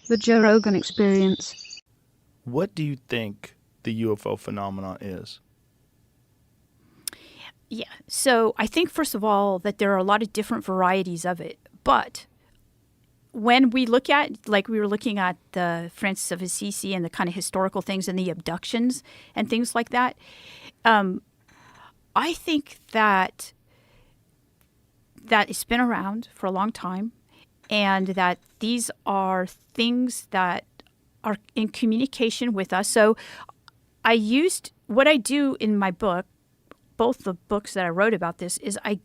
The Joe Rogan Experience. What do you think the UFO phenomenon is? Yeah. So I think, first of all, that there are a lot of different varieties of it. But when we look at, like we were looking at the Francis of Assisi and the kind of historical things and the abductions and things like that, I think that it's been around for a long time, and that these are things that are in communication with us. So I used what I do in my book, both the books that I wrote about this, is I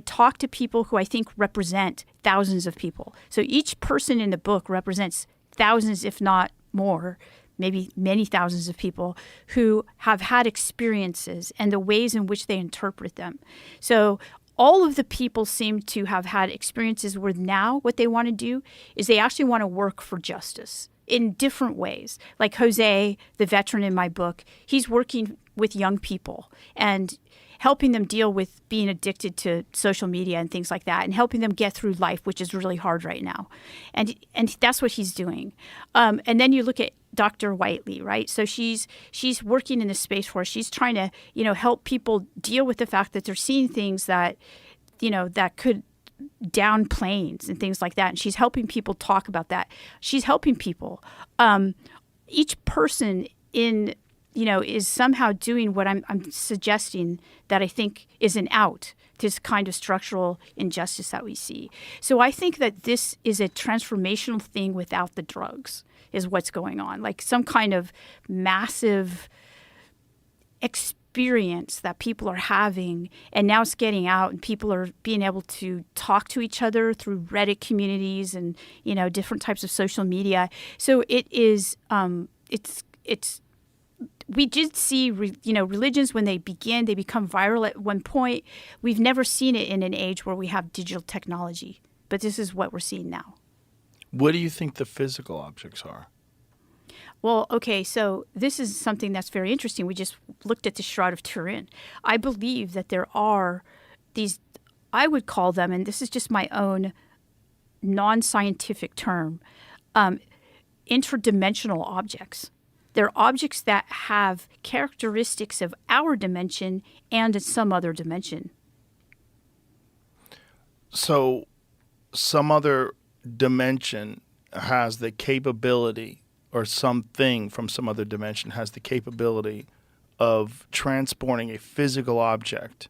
talk to people who I think represent thousands of people. So each person in the book represents thousands, if not more, maybe many thousands of people who have had experiences and the ways in which they interpret them. So all of the people seem to have had experiences where now what they want to do is they actually want to work for justice in different ways. Like Jose, the veteran in my book, he's working with young people and helping them deal with being addicted to social media and things like that, and helping them get through life, which is really hard right now. And that's what he's doing. And then you look at Dr. Whiteley, right? So she's working in this space where she's trying to, help people deal with the fact that they're seeing things that, that could down planes and things like that. And she's helping people talk about that. She's helping people. Each person is somehow doing what I'm suggesting that I think is an out to this kind of structural injustice that we see. So I think that this is a transformational thing without the drugs, is what's going on. Like some kind of massive experience that people are having, and now it's getting out, and people are being able to talk to each other through Reddit communities and, different types of social media. So it is, we did see, religions when they become viral at one point. We've never seen it in an age where we have digital technology, but this is what we're seeing now. What do you think the physical objects are? Well, okay, so this is something that's very interesting. We just looked at the Shroud of Turin. I believe that there are these, I would call them, and this is just my own non-scientific term, interdimensional objects. They're objects that have characteristics of our dimension and some other dimension. So some other dimension has the capability, or something from some other dimension has the capability of transporting a physical object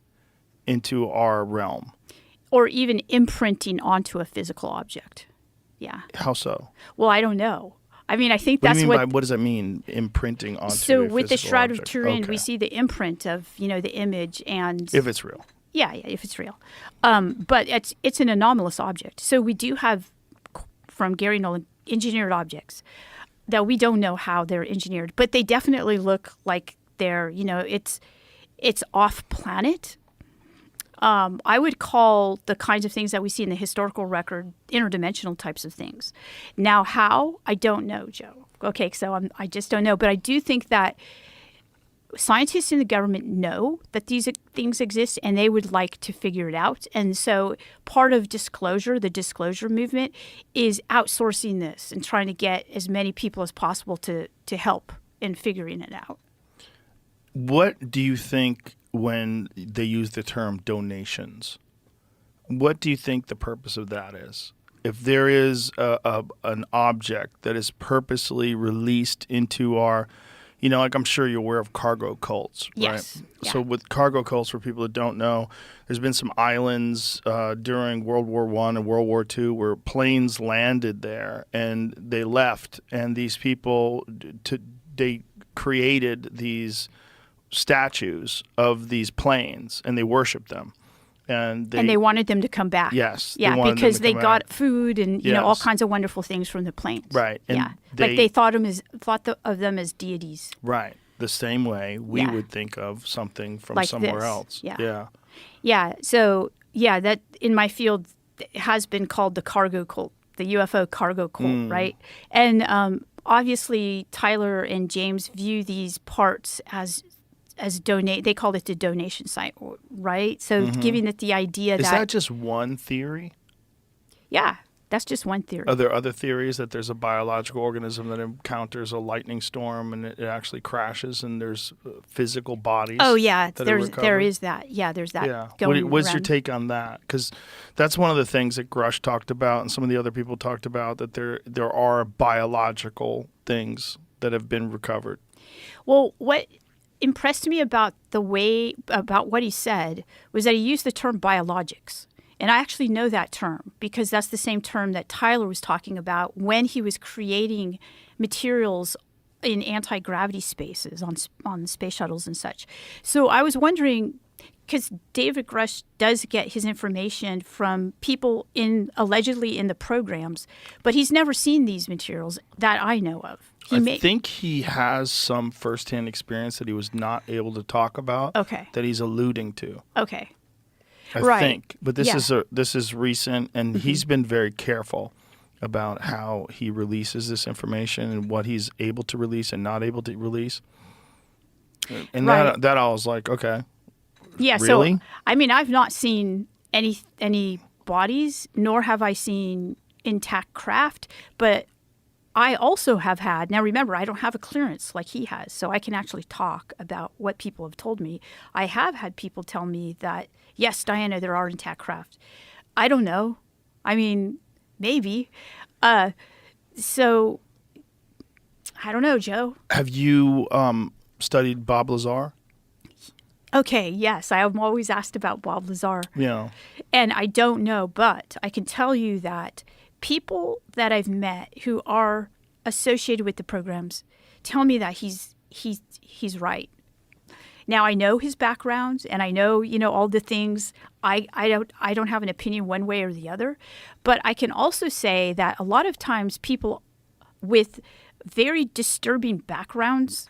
into our realm. Or even imprinting onto a physical object. Yeah. How so? Well, I don't know. I mean, I think What that's do you mean by, what does that mean, imprinting onto a physical object? So with the Shroud of Turin, Okay. we see the imprint of, the image and... If it's real. Yeah, if it's real. But it's an anomalous object. So we do have, from Gary Nolan, engineered objects that we don't know how they're engineered, but they definitely look like they're, it's off-planet. I would call the kinds of things that we see in the historical record interdimensional types of things. Now, how? I don't know, Joe. Okay, so I just don't know. But I do think that scientists in the government know that these things exist, and they would like to figure it out. And so part of disclosure, the disclosure movement, is outsourcing this and trying to get as many people as possible to help in figuring it out. What do you think when they use the term donations? What do you think the purpose of that is? If there is an object that is purposely released into our, like I'm sure you're aware of cargo cults, right? Yes. Yeah. So with cargo cults, for people that don't know, there's been some islands during World War I and World War II where planes landed there and they left, and these people, they created these statues of these planes, and they worshiped them, and they wanted them to come back. Yes, yeah, because they got food and all kinds of wonderful things from the planes. Right, and yeah, they thought of them as deities. Right, the same way we would think of something from like somewhere else. Yeah. So that in my field has been called the cargo cult, the UFO cargo cult, right? And obviously, Tyler and James view these parts as donate. They called it the donation site, right? So giving it the idea is that just one theory? Yeah. That's just one theory. Are there other theories that there's a biological organism that encounters a lightning storm and it actually crashes and there's physical bodies? Oh yeah, that there is that. Yeah, there's that. Yeah. Going What's your around. take on that? Because that's one of the things that Grush talked about and some of the other people talked about, that there are biological things that have been recovered. Well, what impressed me about what he said was that he used the term biologics. And I actually know that term because that's the same term that Tyler was talking about when he was creating materials in anti-gravity spaces on space shuttles and such. So I was wondering, because David Grush does get his information from people allegedly in the programs, but he's never seen these materials that I know of. I think he has some firsthand experience that he was not able to talk about. Okay. That he's alluding to. Okay. I think, but this Yeah. this is recent, and he's been very careful about how he releases this information and what he's able to release and not able to release. And Right. that I was like, okay, Yeah, really? so I mean, I've not seen any bodies, nor have I seen intact craft, but I also have had. Now, remember, I don't have a clearance like he has, so I can actually talk about what people have told me. I have had people tell me that, yes, Diana, there are intact craft. I don't know. I mean, maybe. So I don't know, Joe. Have you studied Bob Lazar? Okay, yes, I am always asked about Bob Lazar. Yeah. And I don't know, but I can tell you that people that I've met who are associated with the programs tell me that he's right. Now I know his background and I know, all the things. I don't have an opinion one way or the other, but I can also say that a lot of times people with very disturbing backgrounds,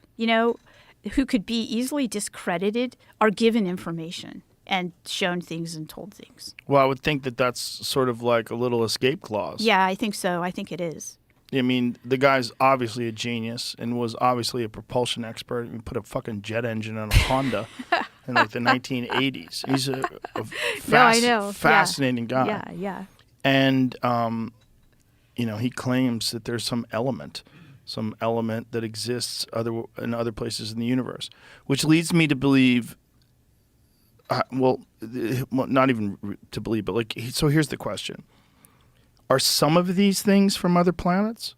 who could be easily discredited are given information and shown things and told things. Well, I would think that that's sort of like a little escape clause. Yeah, I think so. I think it is. I mean, the guy's obviously a genius and was obviously a propulsion expert. He put a fucking jet engine on a Honda in like the 1980s. He's a I know. fascinating guy. Yeah, yeah. And, he claims that there's some element that exists in other places in the universe, which leads me to believe, not even to believe, but so here's the question. Are some of these things from other planets?